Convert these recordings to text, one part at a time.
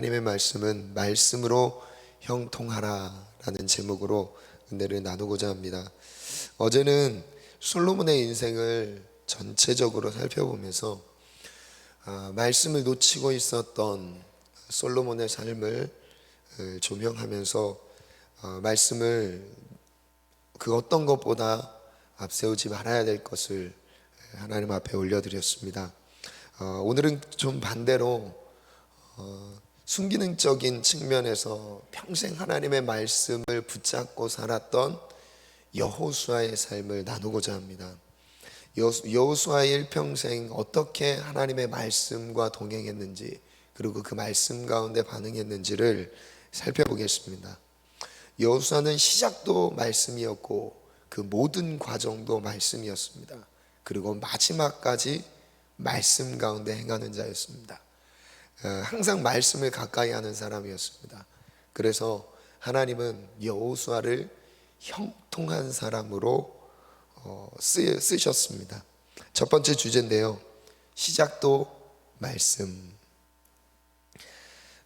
하나님의 말씀은 말씀으로 형통하라라는 제목으로 은혜를 나누고자 합니다. 어제는 솔로몬의 인생을 전체적으로 살펴보면서 말씀을 놓치고 있었던 솔로몬의 삶을 조명하면서 말씀을 그 어떤 것보다 앞세우지 말아야 될 것을 하나님 앞에 올려드렸습니다. 오늘은 좀 반대로 순기능적인 측면에서 평생 하나님의 말씀을 붙잡고 살았던 여호수아의 삶을 나누고자 합니다. 여호수아의 일평생 어떻게 하나님의 말씀과 동행했는지, 그리고 그 말씀 가운데 반응했는지를 살펴보겠습니다. 여호수아는 시작도 말씀이었고 그 모든 과정도 말씀이었습니다. 그리고 마지막까지 말씀 가운데 행하는 자였습니다. 항상 말씀을 가까이 하는 사람이었습니다. 그래서 하나님은 여호수아를 형통한 사람으로 쓰셨습니다. 첫 번째 주제인데요, 시작도 말씀.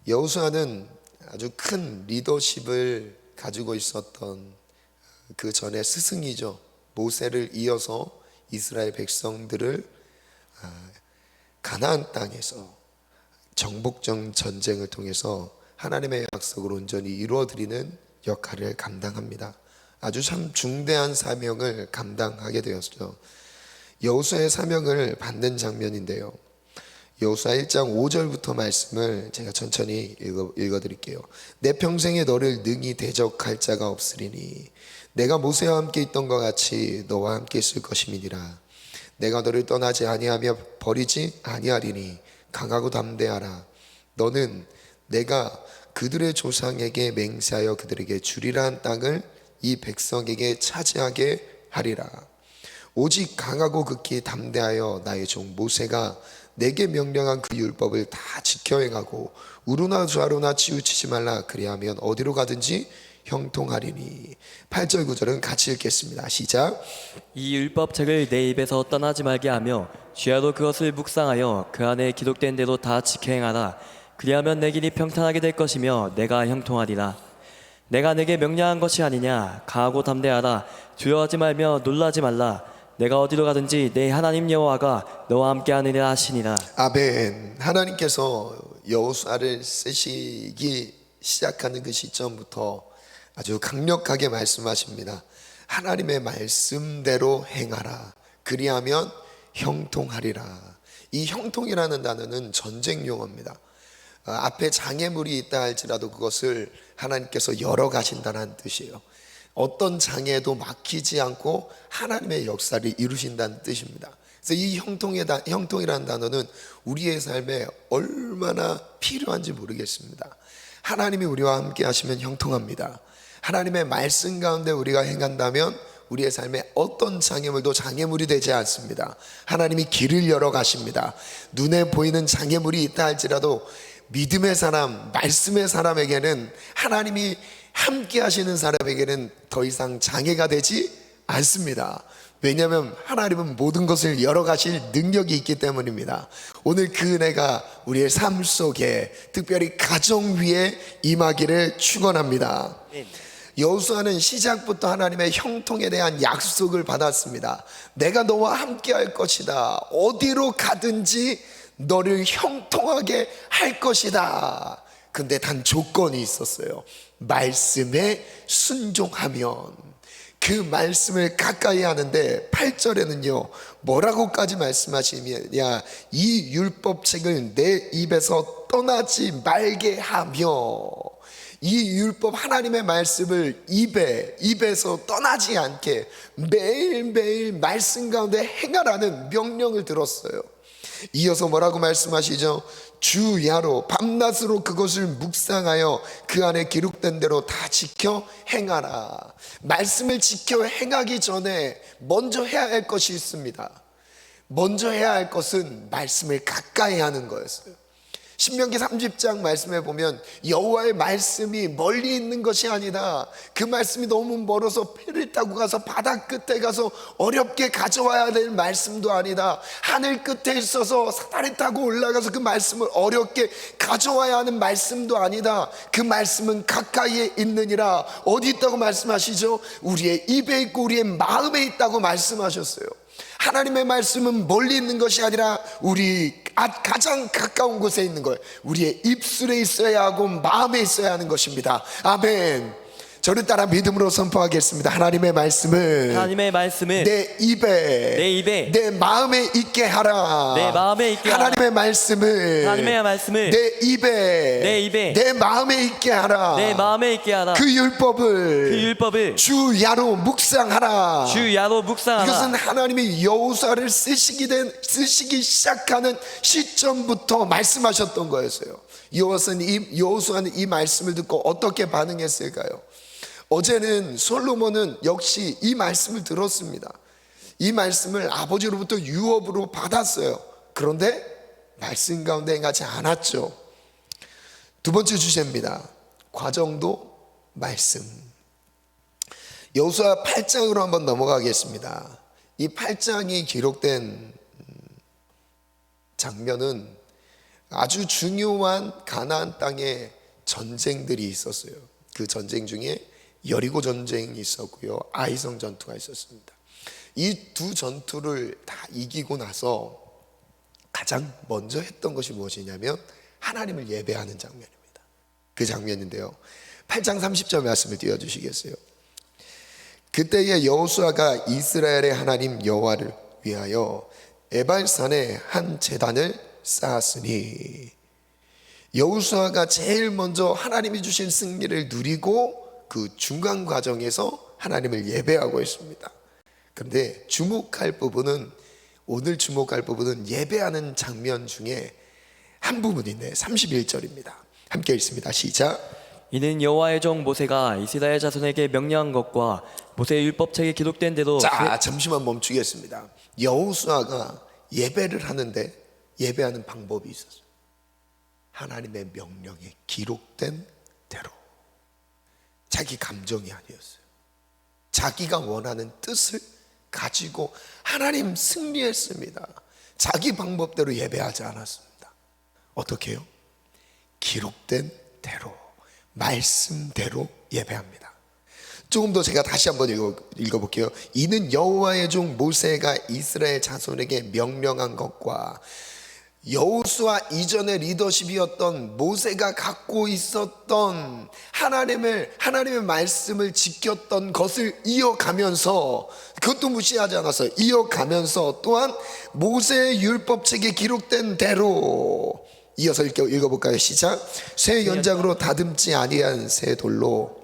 여호수아는 아주 큰 리더십을 가지고 있었던 그 전에 스승이죠. 모세를 이어서 이스라엘 백성들을 가나안 땅에서 정복전 전쟁을 통해서 하나님의 약속을 온전히 이루어드리는 역할을 감당합니다. 아주 참 중대한 사명을 감당하게 되었죠. 여호수아의 사명을 받는 장면인데요, 여호수아 1장 5절부터 말씀을 제가 천천히 읽어드릴게요. 내 평생에 너를 능히 대적할 자가 없으리니 내가 모세와 함께 있던 것 같이 너와 함께 있을 것임이니라. 내가 너를 떠나지 아니하며 버리지 아니하리니 강하고 담대하라. 너는 내가 그들의 조상에게 맹세하여 그들에게 주리라 한 땅을 이 백성에게 차지하게 하리라. 오직 강하고 극히 담대하여 나의 종 모세가 내게 명령한 그 율법을 다 지켜 행하고 우로나 좌로나 치우치지 말라. 그리하면 어디로 가든지 형통하리니. 8절 9절은 같이 읽겠습니다. 시작. 이 율법책을 내 입에서 떠나지 말게 하며 주야로 그것을 묵상하여 그 안에 기록된 대로 다 지켜 행하라. 그리하면 내 길이 평탄하게 될 것이며 내가 형통하리라. 내가 내게 명령한 것이 아니냐. 강하고 담대하라. 두려워하지 말며 놀라지 말라. 내가 어디로 가든지 내 하나님 여호와가 너와 함께 하느니라 하시니라. 아멘. 하나님께서 여호수아를 쓰시기 시작하는 그 시점부터 아주 강력하게 말씀하십니다. 하나님의 말씀대로 행하라. 그리하면 형통하리라. 이 형통이라는 단어는 전쟁 용어입니다. 앞에 장애물이 있다 할지라도 그것을 하나님께서 열어가신다는 뜻이에요. 어떤 장애도 막히지 않고 하나님의 역사를 이루신다는 뜻입니다. 그래서 이 형통이라는 단어는 우리의 삶에 얼마나 필요한지 모르겠습니다. 하나님이 우리와 함께 하시면 형통합니다. 하나님의 말씀 가운데 우리가 행한다면 우리의 삶에 어떤 장애물도 장애물이 되지 않습니다. 하나님이 길을 열어 가십니다. 눈에 보이는 장애물이 있다 할지라도 믿음의 사람, 말씀의 사람에게는, 하나님이 함께 하시는 사람에게는 더 이상 장애가 되지 않습니다. 왜냐하면 하나님은 모든 것을 열어가실 능력이 있기 때문입니다. 오늘 그 은혜가 우리의 삶 속에, 특별히 가정 위에 임하기를 축원합니다. 여호수아는 시작부터 하나님의 형통에 대한 약속을 받았습니다. 내가 너와 함께 할 것이다. 어디로 가든지 너를 형통하게 할 것이다. 근데 단 조건이 있었어요. 말씀에 순종하면. 그 말씀을 가까이 하는데 8절에는요 뭐라고까지 말씀하시느냐. 이 율법책을 내 입에서 떠나지 말게 하며. 이 율법, 하나님의 말씀을 입에서 떠나지 않게 매일매일 말씀 가운데 행하라는 명령을 들었어요. 이어서 뭐라고 말씀하시죠? 주야로 밤낮으로 그것을 묵상하여 그 안에 기록된 대로 다 지켜 행하라. 말씀을 지켜 행하기 전에 먼저 해야 할 것이 있습니다. 먼저 해야 할 것은 말씀을 가까이 하는 거였어요. 신명기 30장 말씀에 보면 여호와의 말씀이 멀리 있는 것이 아니다, 그 말씀이 너무 멀어서 배를 타고 가서 바다 끝에 가서 어렵게 가져와야 될 말씀도 아니다, 하늘 끝에 있어서 사다리 타고 올라가서 그 말씀을 어렵게 가져와야 하는 말씀도 아니다, 그 말씀은 가까이에 있느니라. 어디 있다고 말씀하시죠? 우리의 입에 있고 우리의 마음에 있다고 말씀하셨어요. 하나님의 말씀은 멀리 있는 것이 아니라 우리 가장 가까운 곳에 있는 거예요. 우리의 입술에 있어야 하고 마음에 있어야 하는 것입니다. 아멘. 저를 따라 믿음으로 선포하겠습니다. 하나님의 말씀을 내 입에 내 마음에 있게 하라. 하나님의 말씀을 내 입에 내 마음에 있게 하라. 그 율법을 주야로 묵상하라. 이것은 하나님이 여호수아를 쓰시기 시작하는 시점부터 말씀하셨던 거였어요. 여호수아는 이 말씀을 듣고 어떻게 반응했을까요? 어제는 솔로몬은 역시 이 말씀을 들었습니다. 이 말씀을 아버지로부터 유업으로 받았어요. 그런데 말씀 가운데 행하지 않았죠. 두 번째 주제입니다. 과정도 말씀. 여호수아 8장으로 한번 넘어가겠습니다. 이 8장이 기록된 장면은 아주 중요한 가나안 땅에 전쟁들이 있었어요. 그 전쟁 중에 여리고 전쟁이 있었고요, 아이성 전투가 있었습니다. 이 두 전투를 다 이기고 나서 가장 먼저 했던 것이 무엇이냐면 하나님을 예배하는 장면입니다. 그 장면인데요, 8장 30절 말씀을 띄워주시겠어요? 그때에 여호수아가 이스라엘의 하나님 여호와를 위하여 에발산에 한 제단을 쌓았으니, 여호수아가 제일 먼저 하나님이 주신 승리를 누리고 그 중간 과정에서 하나님을 예배하고 있습니다. 그런데 오늘 주목할 부분은 예배하는 장면 중에 한 부분인데 31절입니다. 함께 읽습니다. 시작. 이는 여호와의 종 모세가 이스라엘 자손에게 명령한 것과 모세의 율법책에 기록된 대로. 자, 잠시만 멈추겠습니다. 여호수아가 예배를 하는데 예배하는 방법이 있었어요. 하나님의 명령에 기록된 대로. 자기 감정이 아니었어요. 자기가 원하는 뜻을 가지고 하나님 승리했습니다. 자기 방법대로 예배하지 않았습니다. 어떻게 해요? 기록된 대로, 말씀대로 예배합니다. 조금 더 제가 다시 한번 읽어볼게요. 이는 여호와의 종 모세가 이스라엘 자손에게 명령한 것과 여호수아 이전의 리더십이었던 모세가 갖고 있었던 하나님의 말씀을 지켰던 것을 이어가면서, 그것도 무시하지 않았어요. 이어가면서 또한 모세의 율법책에 기록된 대로. 이어서 읽어볼까요? 시작. 새 연장으로 다듬지 아니한 새 돌로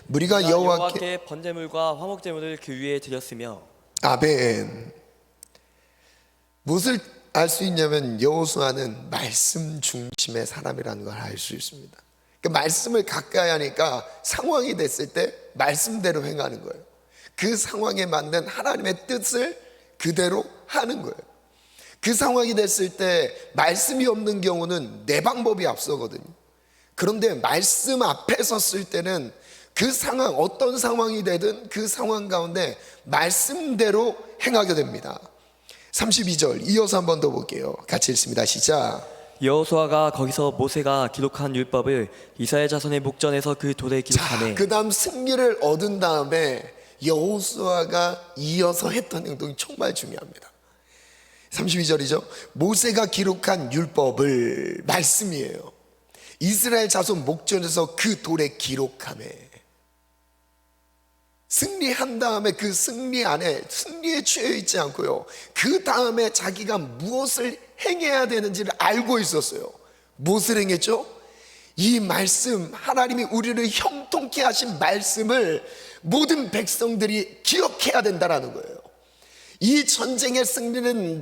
무리가 여호와께 번제물과 화목제물을 그 위에 드렸으며. 아멘. 무엇을 알 수 있냐면 여호수아는 말씀 중심의 사람이라는 걸 알 수 있습니다. 그 말씀을 가까이 하니까 상황이 됐을 때 말씀대로 행하는 거예요. 그 상황에 맞는 하나님의 뜻을 그대로 하는 거예요. 그 상황이 됐을 때 말씀이 없는 경우는 내 방법이 앞서거든요. 그런데 말씀 앞에 섰을 때는 그 상황, 어떤 상황이 되든 그 상황 가운데 말씀대로 행하게 됩니다. 32절 이어서 한 번 더 볼게요. 같이 읽습니다. 시작. 여호수아가 거기서 모세가 기록한 율법을 이스라엘 자손의 목전에서 그 돌에 기록하네. 그 다음 승리를 얻은 다음에 여호수아가 이어서 했던 행동이 정말 중요합니다. 32절이죠. 모세가 기록한 율법을, 말씀이에요, 이스라엘 자손 목전에서 그 돌에 기록하네. 승리한 다음에 그 승리 안에 승리에 취해 있지 않고요, 그 다음에 자기가 무엇을 행해야 되는지를 알고 있었어요. 무엇을 행했죠? 이 말씀, 하나님이 우리를 형통케 하신 말씀을 모든 백성들이 기억해야 된다라는 거예요. 이 전쟁의 승리는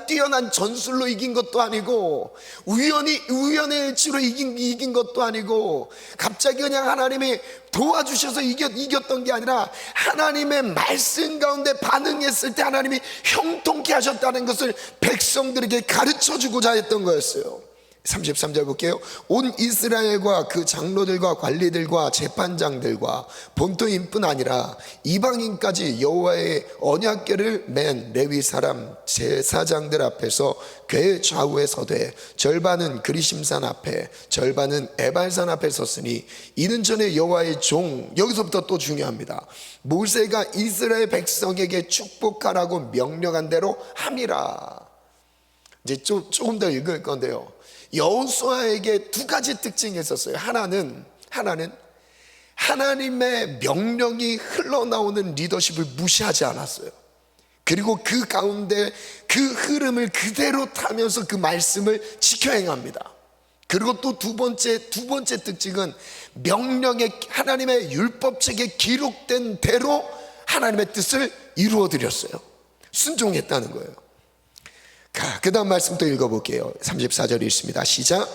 뛰어난 전술로 이긴 것도 아니고 우연의 일치로 이긴 것도 아니고 갑자기 그냥 하나님이 도와주셔서 이겼던 게 아니라 하나님의 말씀 가운데 반응했을 때 하나님이 형통케 하셨다는 것을 백성들에게 가르쳐주고자 했던 거였어요. 33절 볼게요. 온 이스라엘과 그 장로들과 관리들과 재판장들과 본토인뿐 아니라 이방인까지 여호와의 언약궤를 맨 레위 사람 제사장들 앞에서 궤 좌우에 서되 절반은 그리심산 앞에 절반은 에발산 앞에 섰으니 이는 전에 여호와의 종, 여기서부터 또 중요합니다. 모세가 이스라엘 백성에게 축복하라고 명령한 대로 함이라. 이제 조금 더 읽을 건데요, 여호수아에게 두 가지 특징이 있었어요. 하나는 하나님의 명령이 흘러나오는 리더십을 무시하지 않았어요. 그리고 그 가운데 그 흐름을 그대로 타면서 그 말씀을 지켜 행합니다. 그리고 또 두 번째 특징은 명령의 하나님의 율법책에 기록된 대로 하나님의 뜻을 이루어 드렸어요. 순종했다는 거예요. 그 다음 말씀 또 읽어볼게요. 34절 읽습니다. 시작.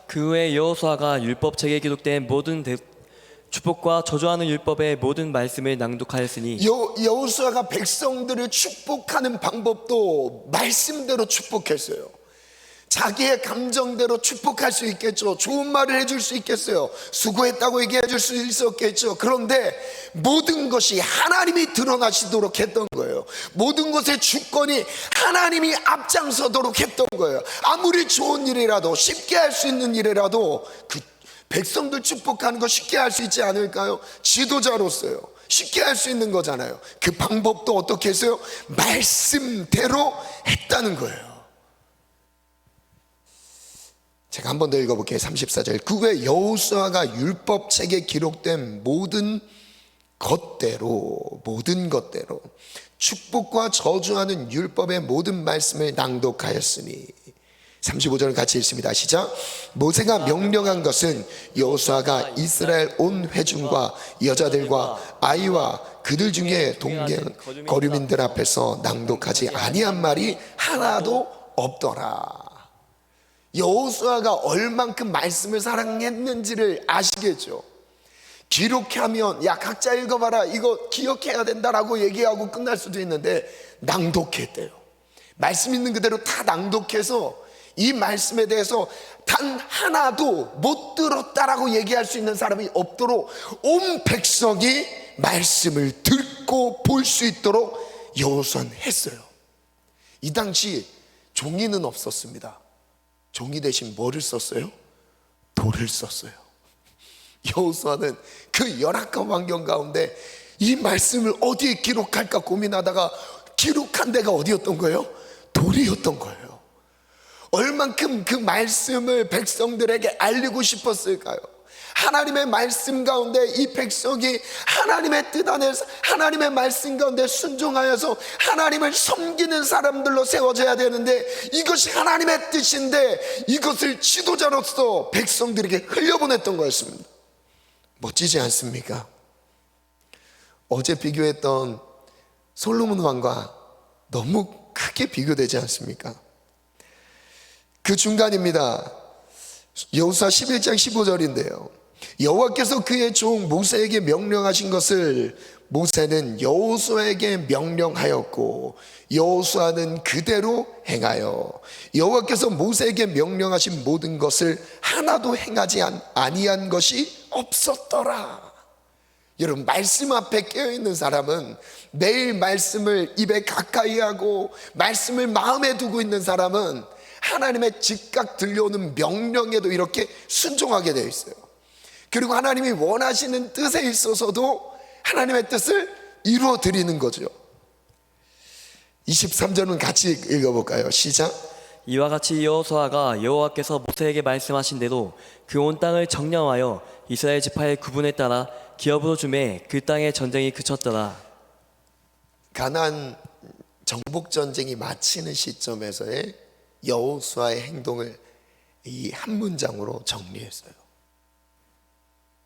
그 후에 여호수아가 율법책에 기록된 모든 축복과 저주하는 율법의 모든 말씀을 낭독하였으니 여호수아가 백성들을 축복하는 방법도 말씀대로 축복했어요. 자기의 감정대로 축복할 수 있겠죠. 좋은 말을 해줄 수 있겠어요. 수고했다고 얘기해 줄 수 있었겠죠. 그런데 모든 것이 하나님이 드러나시도록 했던 거예요. 모든 것의 주권이 하나님이 앞장서도록 했던 거예요. 아무리 좋은 일이라도, 쉽게 할 수 있는 일이라도 그 백성들 축복하는 거 쉽게 할 수 있지 않을까요? 지도자로서요, 쉽게 할 수 있는 거잖아요. 그 방법도 어떻게 했어요? 말씀대로 했다는 거예요. 제가 한 번 더 읽어볼게요. 34절. 그 후에 여호수아가 율법책에 기록된 모든 것대로 축복과 저주하는 율법의 모든 말씀을 낭독하였으니 35절을 같이 읽습니다. 시작. 모세가 명령한 것은 여호수아가 이스라엘 온 회중과 여자들과 아이와 그들 중에 동경 거류민들 앞에서 낭독하지 아니한 말이 하나도 없더라. 여호수아가 얼만큼 말씀을 사랑했는지를 아시겠죠? 기록하면 야 각자 읽어봐라, 이거 기억해야 된다라고 얘기하고 끝날 수도 있는데 낭독했대요. 말씀 있는 그대로 다 낭독해서 이 말씀에 대해서 단 하나도 못 들었다라고 얘기할 수 있는 사람이 없도록 온 백성이 말씀을 듣고 볼 수 있도록 여호수아는 했어요. 이 당시 종이는 없었습니다. 종이 대신 뭐를 썼어요? 돌을 썼어요. 여호수아는 그 열악한 환경 가운데 이 말씀을 어디에 기록할까 고민하다가 기록한 데가 어디였던 거예요? 돌이었던 거예요. 얼만큼 그 말씀을 백성들에게 알리고 싶었을까요? 하나님의 말씀 가운데 이 백성이 하나님의 뜻 안에서 하나님의 말씀 가운데 순종하여서 하나님을 섬기는 사람들로 세워져야 되는데 이것이 하나님의 뜻인데 이것을 지도자로서 백성들에게 흘려보냈던 거였습니다. 멋지지 않습니까? 어제 비교했던 솔로몬 왕과 너무 크게 비교되지 않습니까? 그 중간입니다. 여호수아 11장 15절인데요 여호와께서 그의 종 모세에게 명령하신 것을 모세는 여호수아에게 명령하였고 여호수아는 그대로 행하여 여호와께서 모세에게 명령하신 모든 것을 하나도 행하지 아니한 것이 없었더라. 여러분, 말씀 앞에 깨어있는 사람은 매일 말씀을 입에 가까이 하고 말씀을 마음에 두고 있는 사람은 하나님의 즉각 들려오는 명령에도 이렇게 순종하게 되어 있어요. 그리고 하나님이 원하시는 뜻에 있어서도 하나님의 뜻을 이루어 드리는 거죠. 23절은 같이 읽어볼까요? 시작. 이와 같이 여호수아가 여호와께서 모세에게 말씀하신 대로 그 온 땅을 정령하여 이스라엘 지파의 구분에 따라 기업으로 주매 그 땅의 전쟁이 그쳤더라. 가나안 정복 전쟁이 마치는 시점에서의 여호수아의 행동을 이 한 문장으로 정리했어요.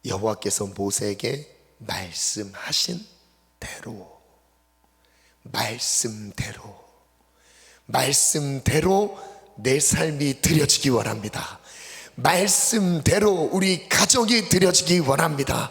여호와께서 모세에게 말씀하신 대로. 말씀대로 내 삶이 드려지기 원합니다. 말씀대로 우리 가정이 드려지기 원합니다.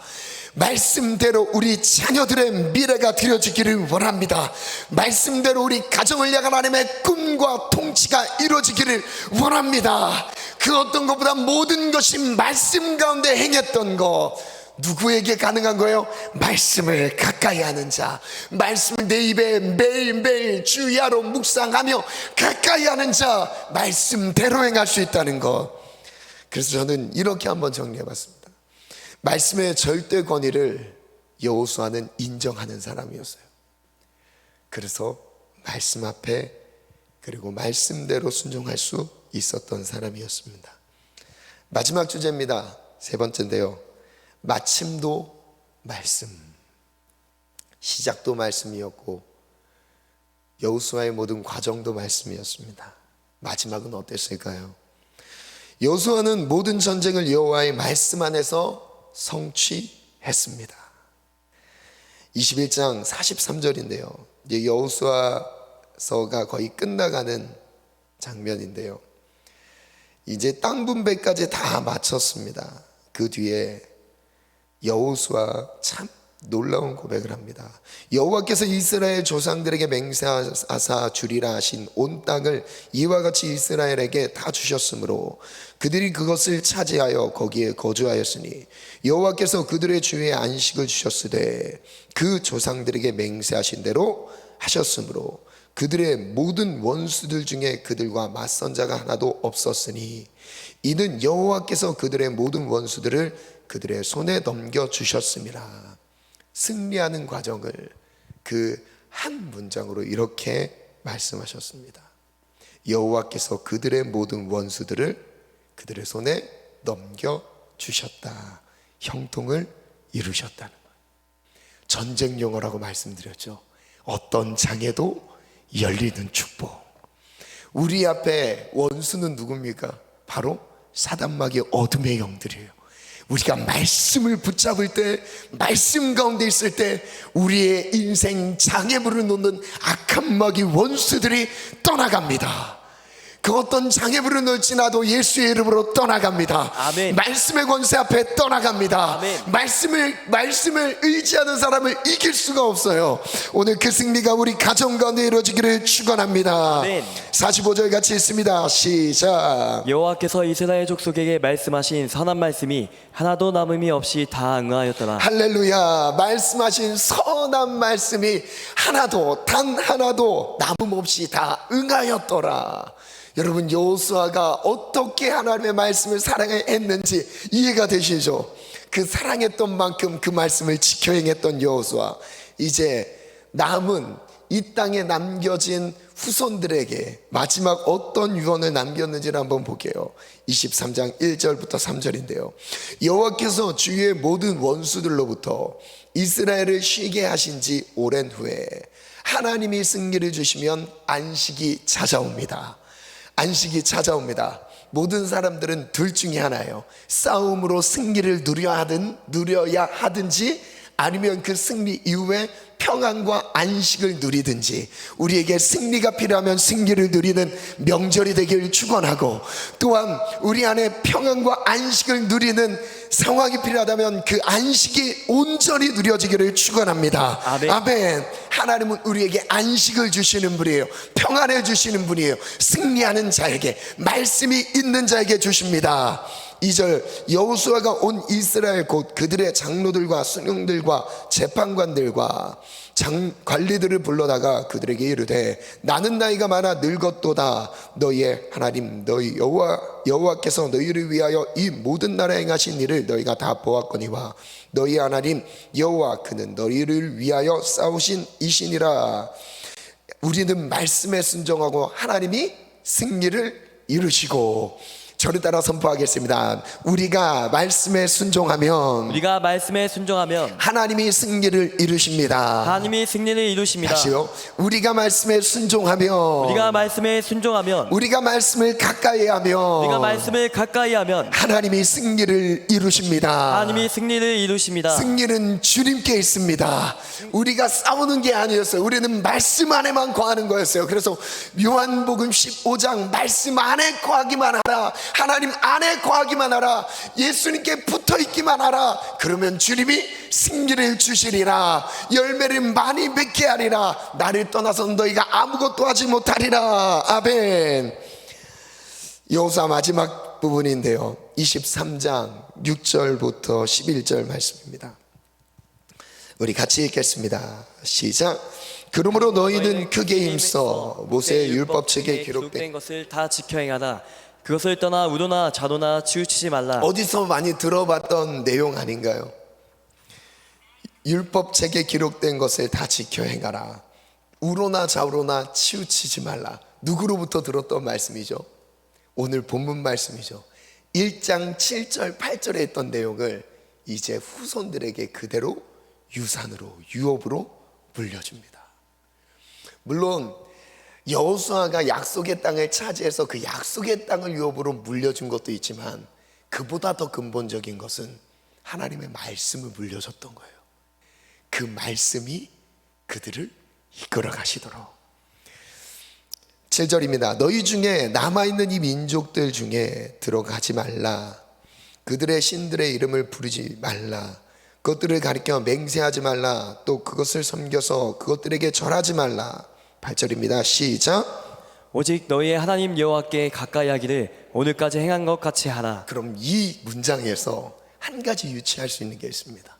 말씀대로 우리 자녀들의 미래가 드려지기를 원합니다. 말씀대로 우리 가정을 향한 하나님의 꿈과 통치가 이루어지기를 원합니다. 그 어떤 것보다 모든 것이 말씀 가운데 행했던 것, 누구에게 가능한 거예요? 말씀을 가까이 하는 자, 말씀을 내 입에 매일매일 주야로 묵상하며 가까이 하는 자, 말씀대로 행할 수 있다는 것. 그래서 저는 이렇게 한번 정리해봤습니다. 말씀의 절대 권위를 여호수아는 인정하는 사람이었어요. 그래서 말씀 앞에, 그리고 말씀대로 순종할 수 있었던 사람이었습니다. 마지막 주제입니다. 세 번째인데요, 마침도 말씀. 시작도 말씀이었고 여호수아의 모든 과정도 말씀이었습니다. 마지막은 어땠을까요? 여호수아는 모든 전쟁을 여호와의 말씀 안에서 성취했습니다. 21장 43절인데요 이제 여호수아서가 거의 끝나가는 장면인데요, 이제 땅 분배까지 다 마쳤습니다. 그 뒤에 여호수아 참 놀라운 고백을 합니다. 여호와께서 이스라엘 조상들에게 맹세하사 주리라 하신 온 땅을 이와 같이 이스라엘에게 다 주셨으므로 그들이 그것을 차지하여 거기에 거주하였으니 여호와께서 그들의 주에 안식을 주셨으되 그 조상들에게 맹세하신 대로 하셨으므로 그들의 모든 원수들 중에 그들과 맞선 자가 하나도 없었으니 이는 여호와께서 그들의 모든 원수들을 그들의 손에 넘겨주셨습니다. 승리하는 과정을 그 한 문장으로 이렇게 말씀하셨습니다. 여호와께서 그들의 모든 원수들을 그들의 손에 넘겨주셨다. 형통을 이루셨다는 거예요. 전쟁 용어라고 말씀드렸죠. 어떤 장애도 열리는 축복. 우리 앞에 원수는 누굽니까? 바로 사단마귀의 어둠의 영들이에요. 우리가 말씀을 붙잡을 때, 말씀 가운데 있을 때 우리의 인생 장애물을 놓는 악한 마귀 원수들이 떠나갑니다. 그 어떤 장애물을 놓을지라도 예수의 이름으로 떠나갑니다. 아멘. 말씀의 권세 앞에 떠나갑니다. 아멘. 말씀을 의지하는 사람을 이길 수가 없어요. 오늘 그 승리가 우리 가정 가운데 이루어지기를 축원합니다. 아멘. 45절 같이 읽습니다. 시작. 여호와께서 이스라엘 족속에게 말씀하신 선한 말씀이 하나도 남음이 없이 다 응하였더라. 할렐루야. 말씀하신 선한 말씀이 하나도, 단 하나도 남음없이 다 응하였더라. 여러분, 여호수아가 어떻게 하나님의 말씀을 사랑했는지 이해가 되시죠? 그 사랑했던 만큼 그 말씀을 지켜 행했던 여호수아, 이제 남은 이 땅에 남겨진 후손들에게 마지막 어떤 유언을 남겼는지를 한번 볼게요. 23장 1절부터 3절인데요 여호와께서 주위의 모든 원수들로부터 이스라엘을 쉬게 하신 지 오랜 후에 하나님이 승리를 주시면 안식이 찾아옵니다. 안식이 찾아옵니다. 모든 사람들은 둘 중에 하나예요. 싸움으로 승리를 누려야 하든지 아니면 그 승리 이후에 평안과 안식을 누리든지, 우리에게 승리가 필요하면 승리를 누리는 명절이 되길 축원하고, 또한 우리 안에 평안과 안식을 누리는 상황이 필요하다면 그 안식이 온전히 누려지기를 축원합니다. 아멘. 아멘. 하나님은 우리에게 안식을 주시는 분이에요. 평안을 주시는 분이에요. 승리하는 자에게, 말씀이 있는 자에게 주십니다. 2절 여호수아가 온 이스라엘 곧 그들의 장로들과 수령들과 재판관들과 관리들을 불러다가 그들에게 이르되 나는 나이가 많아 늙었도다. 너희의 하나님 너희 여호와께서 너희를 위하여 이 모든 나라에 행하신 일을 너희가 다 보았거니와 너희 하나님 여호와 그는 너희를 위하여 싸우신 이시니라. 우리는 말씀에 순종하고 하나님이 승리를 이루시고, 저를 따라 선포하겠습니다. 우리가 말씀에 순종하면 우리가 말씀에 순종하면 하나님이 승리를 이루십니다. 하나님이 승리를 이루십니다. 다시요. 우리가 말씀에 순종하면 우리가 말씀에 순종하면 우리가 말씀을 가까이 하면 우리가 말씀을 가까이 하면 하나님이 승리를 이루십니다. 하나님이 승리를 이루십니다. 승리는 주님께 있습니다. 우리가 싸우는 게 아니었어요. 우리는 말씀 안에만 거하는 거였어요. 그래서 요한복음 15장 말씀 안에 거하기만 하라, 하나님 안에 거하기만 하라, 예수님께 붙어 있기만 하라. 그러면 주님이 승리를 주시리라. 열매를 많이 맺게 하리라. 나를 떠나서 너희가 아무것도 하지 못하리라. 아멘. 여호수아 마지막 부분인데요, 23장 6절부터 11절 말씀입니다. 우리 같이 읽겠습니다. 시작. 그러므로 너희는 크게 힘써 모세의 율법책에 기록된 것을 다 지켜 행하라. 그것을 떠나 우도나 좌도나 치우치지 말라. 어디서 많이 들어봤던 내용 아닌가요? 율법책에 기록된 것을 다 지켜 행하라. 우로나 좌우로나 치우치지 말라. 누구로부터 들었던 말씀이죠? 오늘 본문 말씀이죠. 1장 7절 8절에 했던 내용을 이제 후손들에게 그대로 유산으로, 유업으로 물려줍니다. 물론 여호수아가 약속의 땅을 차지해서 그 약속의 땅을 유업으로 물려준 것도 있지만, 그보다 더 근본적인 것은 하나님의 말씀을 물려줬던 거예요. 그 말씀이 그들을 이끌어 가시도록. 7절입니다. 너희 중에 남아있는 이 민족들 중에 들어가지 말라. 그들의 신들의 이름을 부르지 말라. 그것들을 가리켜 맹세하지 말라. 또 그것을 섬겨서 그것들에게 절하지 말라. 8절입니다. 시작. 오직 너희의 하나님 여호와께 가까이 하기를 오늘까지 행한 것 같이 하라. 그럼 이 문장에서 한 가지 유치할 수 있는 게 있습니다.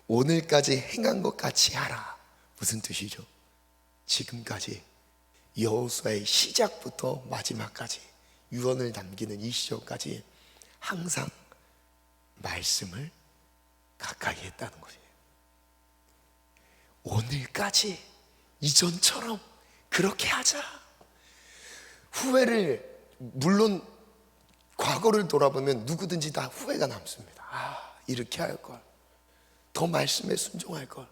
오늘까지 행한 것 같이 하라. 무슨 뜻이죠? 지금까지 여호수아의 시작부터 마지막까지 유언을 남기는 이 시절까지 항상 말씀을 가까이 했다는 거예요. 오늘까지 이전처럼 그렇게 하자. 후회를, 물론 과거를 돌아보면 누구든지 다 후회가 남습니다. 이렇게 할 걸, 더 말씀에 순종할 걸,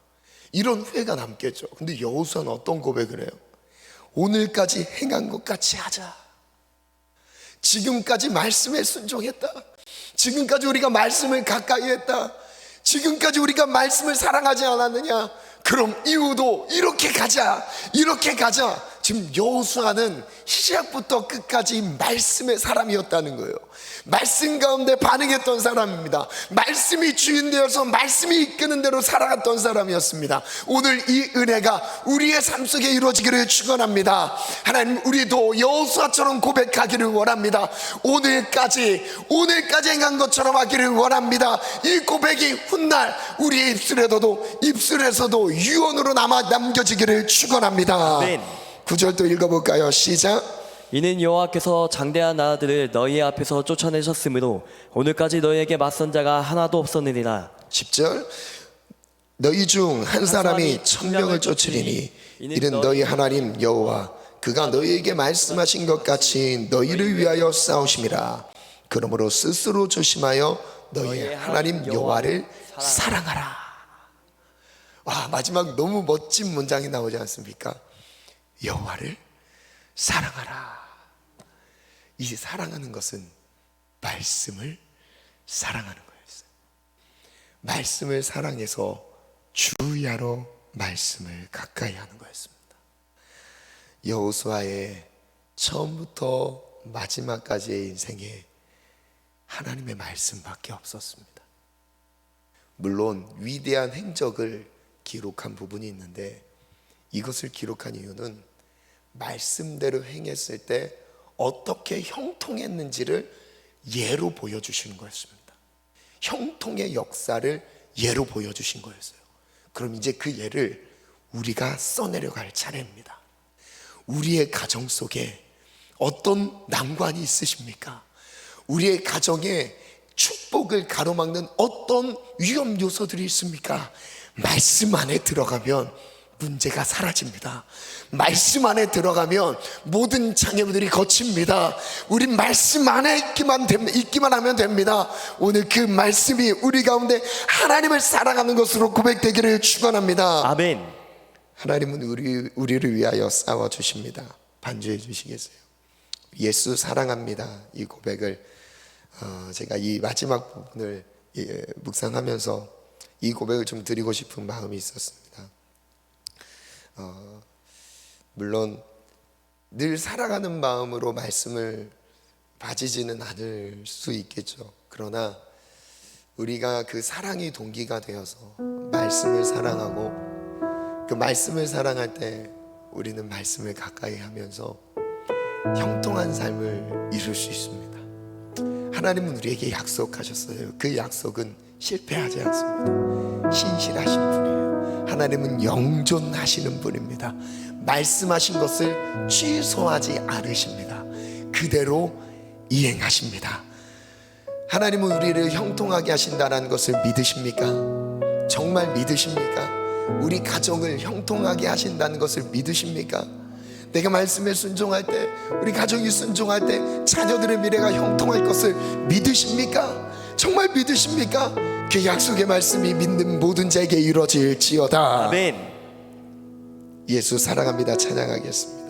이런 후회가 남겠죠. 근데 여호수아는 어떤 고백을 해요? 오늘까지 행한 것 같이 하자. 지금까지 말씀에 순종했다. 지금까지 우리가 말씀을 가까이 했다. 지금까지 우리가 말씀을 사랑하지 않았느냐? 그럼 이후도 이렇게 가자, 이렇게 가자. 지금 여호수아는 시작부터 끝까지 말씀의 사람이었다는 거예요. 말씀 가운데 반응했던 사람입니다. 말씀이 주인 되어서 말씀이 이끄는 대로 살아갔던 사람이었습니다. 오늘 이 은혜가 우리의 삶 속에 이루어지기를 축원합니다. 하나님, 우리도 여호수아처럼 고백하기를 원합니다. 오늘까지 행한 것처럼 하기를 원합니다. 이 고백이 훗날 우리의 입술에서도 유언으로 남겨지기를 축원합니다. 아멘. 9절도 읽어볼까요? 시작. 이는 여호와께서 장대한 나라들을 너희 앞에서 쫓아내셨으므로 오늘까지 너희에게 맞선 자가 하나도 없었느니라. 10절. 너희 중 한 사람이 천명을 쫓으리니 이는 너희 하나님 여호와 그가 너희에게 말씀하신 것 같이 너희를 위하여 싸우심이라. 그러므로 스스로 조심하여 너희 하나님 여호와를 사랑하라. 와, 마지막 너무 멋진 문장이 나오지 않습니까? 여호와를 사랑하라. 이 사랑하는 것은 말씀을 사랑하는 거였어요. 말씀을 사랑해서 주야로 말씀을 가까이 하는 거였습니다. 여호수아의 처음부터 마지막까지의 인생에 하나님의 말씀밖에 없었습니다. 물론 위대한 행적을 기록한 부분이 있는데, 이것을 기록한 이유는 말씀대로 행했을 때 어떻게 형통했는지를 예로 보여주시는 거였습니다. 형통의 역사를 예로 보여주신 거였어요. 그럼 이제 그 예를 우리가 써내려갈 차례입니다. 우리의 가정 속에 어떤 난관이 있으십니까? 우리의 가정에 축복을 가로막는 어떤 위험 요소들이 있습니까? 말씀 안에 들어가면 문제가 사라집니다. 말씀 안에 들어가면 모든 장애물들이 거칩니다. 우린 말씀 안에 있기만 하면 됩니다. 오늘 그 말씀이 우리 가운데 하나님을 사랑하는 것으로 고백되기를 축원합니다. 아멘. 하나님은 우리를 위하여 싸워주십니다. 반주해 주시겠어요? 예수 사랑합니다. 이 고백을 제가 이 마지막 부분을 묵상하면서 이 고백을 좀 드리고 싶은 마음이 있었습니다. 물론 늘 살아가는 마음으로 말씀을 가지지는 않을 수 있겠죠. 그러나 우리가 그 사랑이 동기가 되어서 말씀을 사랑하고 그 말씀을 사랑할 때 우리는 말씀을 가까이 하면서 형통한 삶을 이룰 수 있습니다. 하나님은 우리에게 약속하셨어요. 그 약속은 실패하지 않습니다. 신실하신 분이에요. 하나님은 영존하시는 분입니다. 말씀하신 것을 취소하지 않으십니다. 그대로 이행하십니다. 하나님은 우리를 형통하게 하신다는 것을 믿으십니까? 정말 믿으십니까? 우리 가정을 형통하게 하신다는 것을 믿으십니까? 내가 말씀에 순종할 때, 우리 가정이 순종할 때 자녀들의 미래가 형통할 것을 믿으십니까? 정말 믿으십니까? 그 약속의 말씀이 믿는 모든 자에게 이루어질지어다. 아멘. 예수 사랑합니다. 찬양하겠습니다.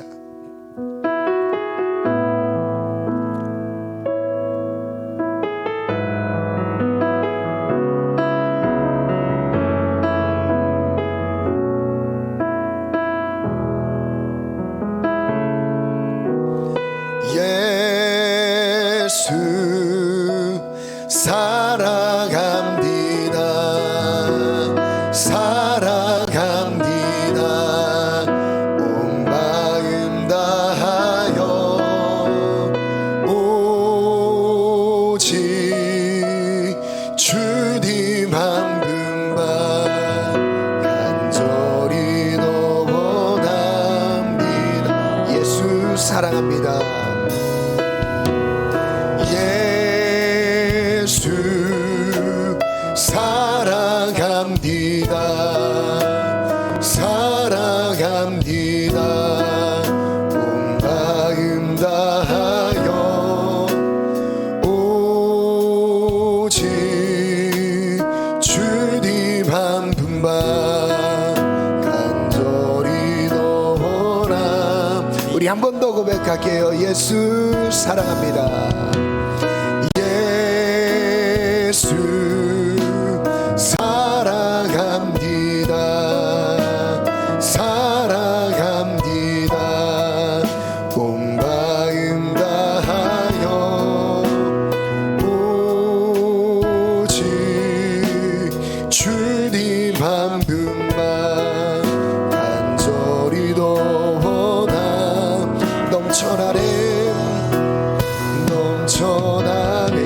예수 사랑합니다. 사랑합니다. 온 마음 다하여 오직 주님 한 분만 간절히 더 원합니다. 예수 사랑합니다. 예수 사랑합니다. 사랑합니다. 온 마음 다하여 오직 주님 한 분만 간절히 더 원함. 우리 한 번 더 고백할게요. 예수 사랑합니다. 예수 사랑합니다. 사랑합니다. 온 마음 다하여 오직 주님 한 분만 간절히 더 원함. 넘쳐나네 넘쳐나네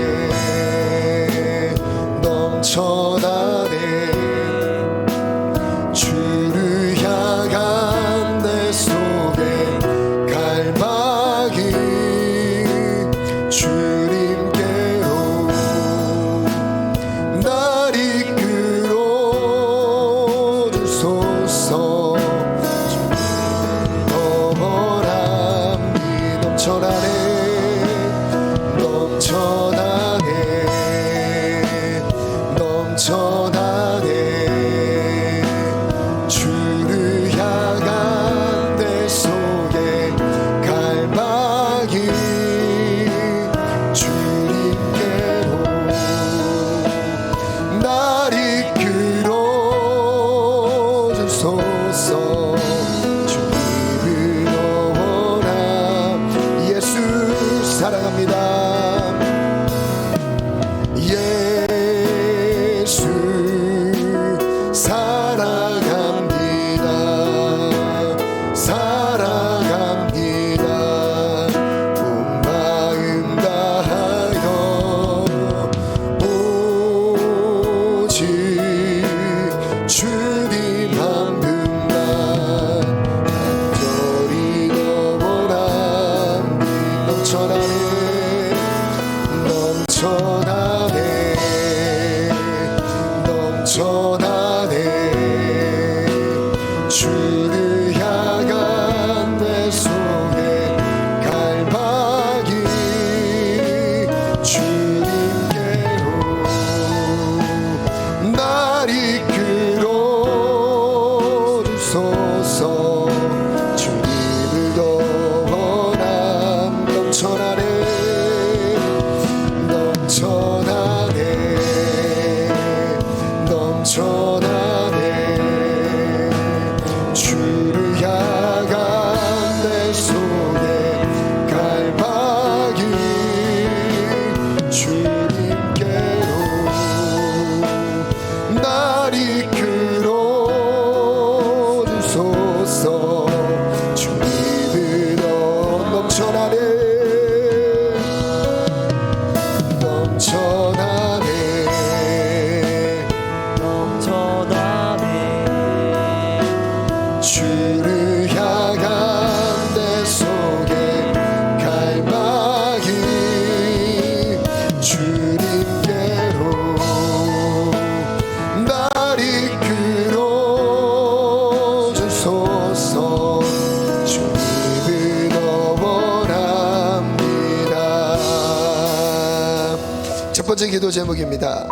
기도 제목입니다.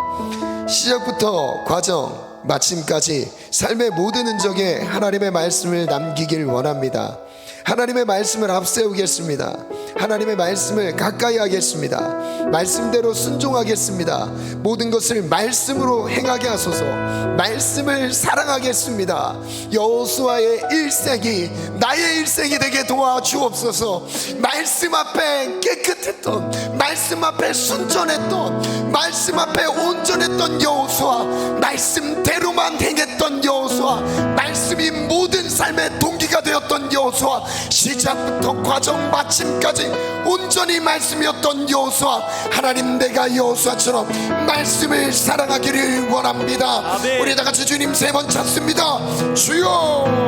시작부터 과정, 마침까지 삶의 모든 흔적에 하나님의 말씀을 남기길 원합니다. 하나님의 말씀을 앞세우겠습니다. 하나님의 말씀을 가까이 하겠습니다. 말씀대로 순종하겠습니다. 모든 것을 말씀으로 행하게 하소서. 말씀을 사랑하겠습니다. 여호수아의 일생이 나의 일생이 되게 도와주옵소서. 말씀 앞에 깨끗했던, 말씀 앞에 순전했던, 말씀 앞에 온전했던 여호수아, 말씀대로만 행했던 여호수아, 말씀이 모든 삶의 동기가 되었던 여호수아, 시작부터 과정 마침까지 온전히 말씀이었던 여호수아, 하나님 내가 여호수아처럼 말씀을 사랑하기를 원합니다. 아멘. 우리 다 같이 주님 세 번 찾습니다. 주여.